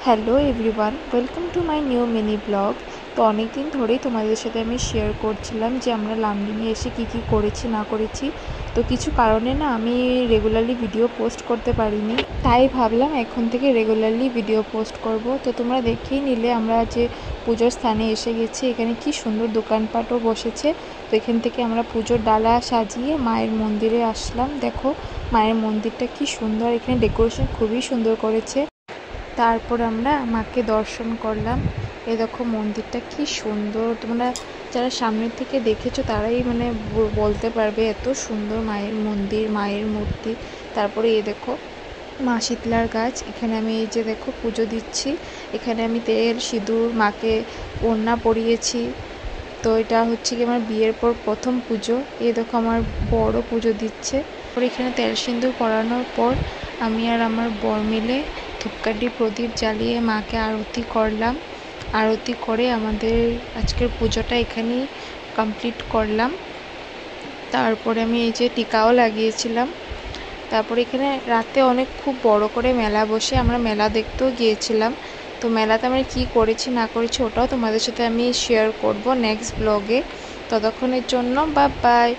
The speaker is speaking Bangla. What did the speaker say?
Hello everyone, welcome to my new mini blog. তো অনেক দিন ধরেই তোমাদের সাথে আমি শেয়ার করছিলাম যে আমরা লামডিংয়ে এসে কী কী করেছি না করেছি। তো কিছু কারণে না আমি রেগুলারলি ভিডিও পোস্ট করতে পারিনি, তাই ভাবলাম এখন থেকে রেগুলারলি ভিডিও পোস্ট করব। তো তোমরা দেখেই নিলে আমরা যে পুজোর স্থানে এসে গেছি, এখানে কি সুন্দর দোকানপাটও বসেছে। তো এখান থেকে আমরা পুজোর ডালা সাজিয়ে মায়ের মন্দিরে আসলাম। দেখো মায়ের মন্দিরটা কি সুন্দর, এখানে ডেকোরেশন খুবই সুন্দর করেছে। তারপর আমরা মাকে দর্শন করলাম। এই দেখো মন্দিরটা কি সুন্দর, তোমরা যারা সামনের থেকে দেখেছো তারাই বলতে পারবে এত সুন্দর মায়ের মন্দির, মায়ের মূর্তি। তারপরে এই দেখো মা শীতলার গাছ, এখানে আমি এই যে দেখো পুজো দিচ্ছি। এখানে আমি তেল সিঁদুর মাকে ওড়না পরিয়েছি। তো এটা হচ্ছে কি আমার বিয়ের পর প্রথম পুজো। এই দেখো আমার বড় পুজো দিচ্ছে। এখানে তেল সিঁদুর পরানোর পর আমি আর আমার বর মিলে ধূপকাঠি প্রদীপ জ্বালিয়ে মাকে আরতি করলাম। আরতি করে আমাদের আজকের পুজোটা এখানেই কমপ্লিট করলাম। তারপরে আমি এই যে টিকাও লাগিয়েছিলাম। তারপরে এখানে রাতে অনেক খুব বড় করে মেলা বসে, আমরা মেলা দেখতেও গিয়েছিলাম। তো মেলাতে আমরা কী করেছি না করেছি ওটাও তোমাদের সাথে আমি শেয়ার করব নেক্সট ব্লগে। ততক্ষণের জন্য বাই বাই।